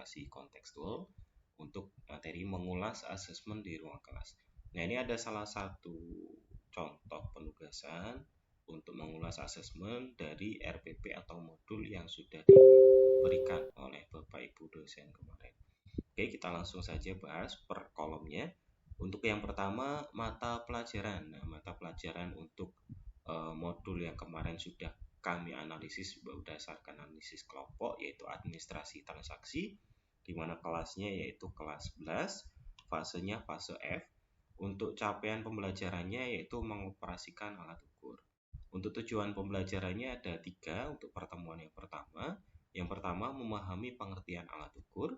demonstrasi kontekstual untuk materi mengulas asesmen di ruang kelas. Nah, ini ada salah satu contoh penugasan untuk mengulas asesmen dari RPP atau modul yang sudah diberikan oleh Bapak Ibu dosen kemarin. Oke, kita langsung saja bahas per kolomnya. Untuk yang pertama, mata pelajaran. Nah, mata pelajaran untuk modul yang kemarin sudah kami analisis berdasarkan analisis kelompok, yaitu administrasi transaksi, di mana kelasnya yaitu kelas 11, fasenya fase F. Untuk capaian pembelajarannya yaitu mengoperasikan alat ukur. Untuk tujuan pembelajarannya ada 3 untuk pertemuan yang pertama. Yang pertama, memahami pengertian alat ukur.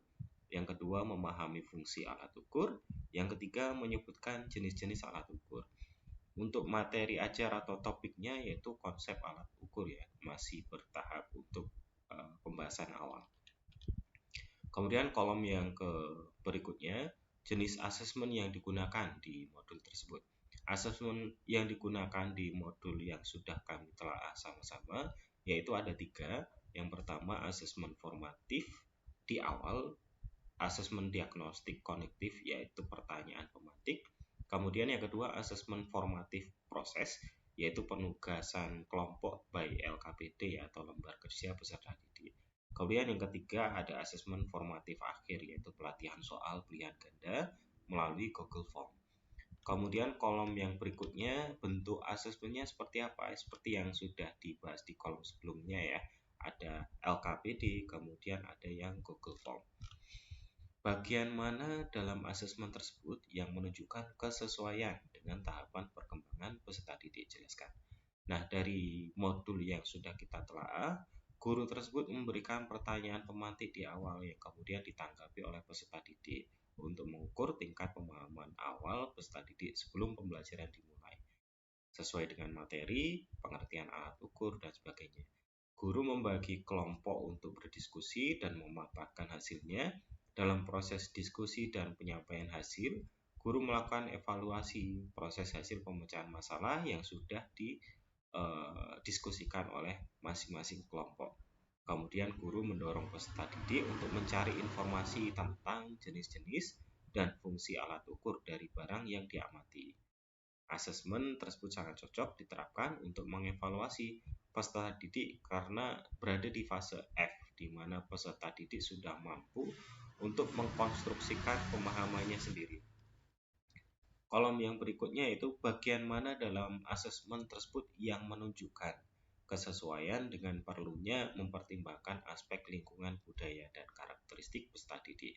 Yang kedua, memahami fungsi alat ukur. Yang ketiga, menyebutkan jenis-jenis alat ukur. Untuk materi ajar atau topiknya yaitu konsep alat ukur ya, masih bertahap untuk pembahasan awal. Kemudian kolom yang berikutnya, jenis asesmen yang digunakan di modul tersebut. Asesmen yang digunakan di modul yang sudah kami telah sama-sama yaitu ada 3. Yang pertama, asesmen formatif di awal, asesmen diagnostik konektif yaitu pertanyaan pemantik. Kemudian yang kedua, asesmen formatif proses yaitu penugasan kelompok by LKPD atau lembar kerja peserta didik. Kemudian yang ketiga ada asesmen formatif akhir yaitu pelatihan soal pilihan ganda melalui Google Form. Kemudian kolom yang berikutnya, bentuk asesmennya seperti apa? Seperti yang sudah dibahas di kolom sebelumnya ya. Ada LKPD, kemudian ada yang Google Form. Bagian mana dalam asesmen tersebut yang menunjukkan kesesuaian dengan tahapan perkembangan peserta didik? Jelaskan. Nah, dari modul yang sudah kita telah, guru tersebut memberikan pertanyaan pemantik di awal yang kemudian ditanggapi oleh peserta didik untuk mengukur tingkat pemahaman awal peserta didik sebelum pembelajaran dimulai. Sesuai dengan materi, pengertian alat ukur, dan sebagainya. Guru membagi kelompok untuk berdiskusi dan memaparkan hasilnya. Dalam proses diskusi dan penyampaian hasil, guru melakukan evaluasi proses hasil pemecahan masalah yang sudah didiskusikan oleh masing-masing kelompok. Kemudian guru mendorong peserta didik untuk mencari informasi tentang jenis-jenis dan fungsi alat ukur dari barang yang diamati. Asesmen tersebut sangat cocok diterapkan untuk mengevaluasi peserta didik karena berada di fase F, di mana peserta didik sudah mampu untuk mengkonstruksikan pemahamannya sendiri. Kolom yang berikutnya yaitu bagian mana dalam asesmen tersebut yang menunjukkan kesesuaian dengan perlunya mempertimbangkan aspek lingkungan budaya dan karakteristik peserta didik.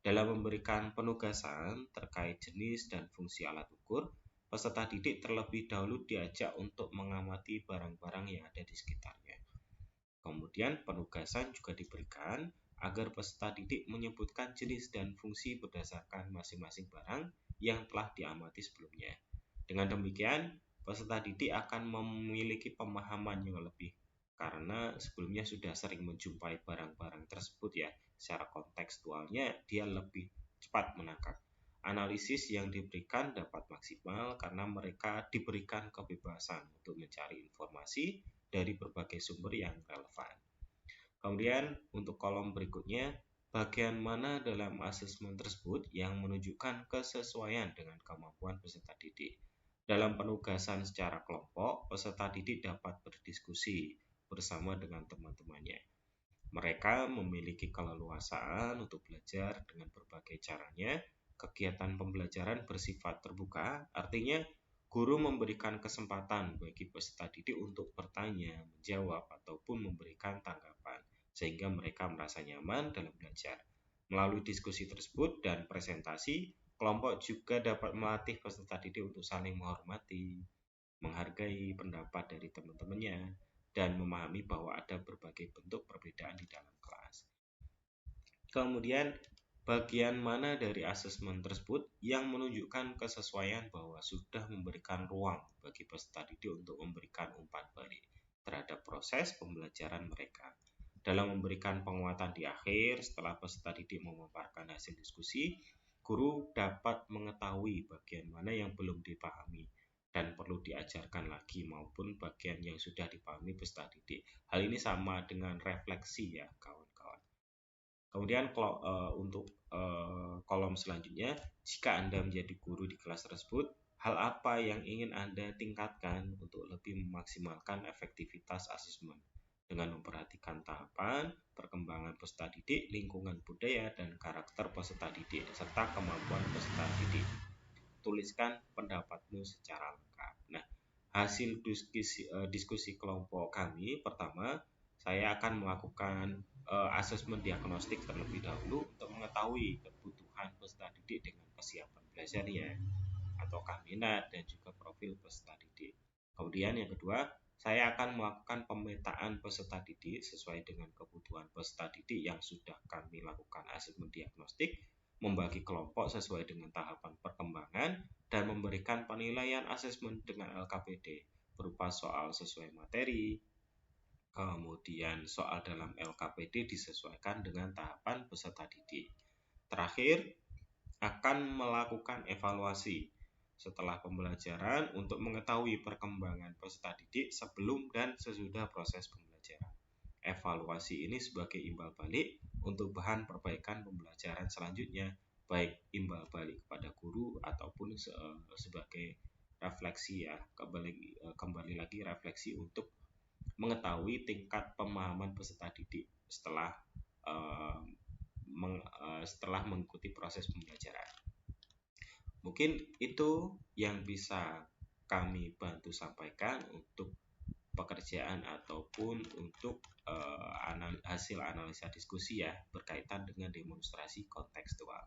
Dalam memberikan penugasan terkait jenis dan fungsi alat ukur, peserta didik terlebih dahulu diajak untuk mengamati barang-barang yang ada di sekitarnya. Kemudian penugasan juga diberikan agar peserta didik menyebutkan jenis dan fungsi berdasarkan masing-masing barang yang telah diamati sebelumnya. Dengan demikian, peserta didik akan memiliki pemahaman yang lebih karena sebelumnya sudah sering menjumpai barang-barang tersebut ya. Secara kontekstualnya dia lebih cepat menangkap. Analisis yang diberikan dapat maksimal karena mereka diberikan kebebasan untuk mencari informasi dari berbagai sumber yang relevan. Kemudian untuk kolom berikutnya, bagian mana dalam asesmen tersebut yang menunjukkan kesesuaian dengan kemampuan peserta didik. Dalam penugasan secara kelompok, peserta didik dapat berdiskusi bersama dengan teman-temannya. Mereka memiliki keleluasaan untuk belajar dengan berbagai caranya. Kegiatan pembelajaran bersifat terbuka, artinya guru memberikan kesempatan bagi peserta didik untuk bertanya, menjawab, ataupun memberikan tanggapan, sehingga mereka merasa nyaman dalam belajar. Melalui diskusi tersebut dan presentasi, kelompok juga dapat melatih peserta didik untuk saling menghormati, menghargai pendapat dari teman-temannya, dan memahami bahwa ada berbagai bentuk perbedaan di dalam kelas. Kemudian, bagian mana dari asesmen tersebut yang menunjukkan kesesuaian bahwa sudah memberikan ruang bagi peserta didik untuk memberikan umpan balik terhadap proses pembelajaran mereka. Dalam memberikan penguatan di akhir, setelah peserta didik memaparkan hasil diskusi, guru dapat mengetahui bagian mana yang belum dipahami dan perlu diajarkan lagi maupun bagian yang sudah dipahami peserta didik. Hal ini sama dengan refleksi ya kawan-kawan. Kemudian untuk kolom selanjutnya, jika Anda menjadi guru di kelas tersebut, hal apa yang ingin Anda tingkatkan untuk lebih memaksimalkan efektivitas asesmen dengan memperhatikan tahapan, perkembangan peserta didik, lingkungan budaya, dan karakter peserta didik, serta kemampuan peserta didik. Tuliskan pendapatmu secara lengkap. Nah, hasil diskusi kelompok kami, pertama, saya akan melakukan asesmen diagnostik terlebih dahulu untuk mengetahui kebutuhan peserta didik dengan kesiapan belajarnya ataukah minat dan juga profil peserta didik. Kemudian yang kedua, saya akan melakukan pemetaan peserta didik sesuai dengan kebutuhan peserta didik yang sudah kami lakukan asesmen diagnostik, membagi kelompok sesuai dengan tahapan perkembangan, dan memberikan penilaian asesmen dengan LKPD berupa soal sesuai materi. Kemudian soal dalam LKPD disesuaikan dengan tahapan peserta didik. Terakhir, akan melakukan evaluasi setelah pembelajaran untuk mengetahui perkembangan peserta didik sebelum dan sesudah proses pembelajaran. Evaluasi ini sebagai imbal balik untuk bahan perbaikan pembelajaran selanjutnya, baik imbal balik kepada guru ataupun sebagai refleksi ya, kembali lagi refleksi untuk mengetahui tingkat pemahaman peserta didik setelah mengikuti proses pembelajaran. Mungkin itu yang bisa kami bantu sampaikan untuk pekerjaan ataupun untuk hasil analisa diskusi ya berkaitan dengan demonstrasi kontekstual.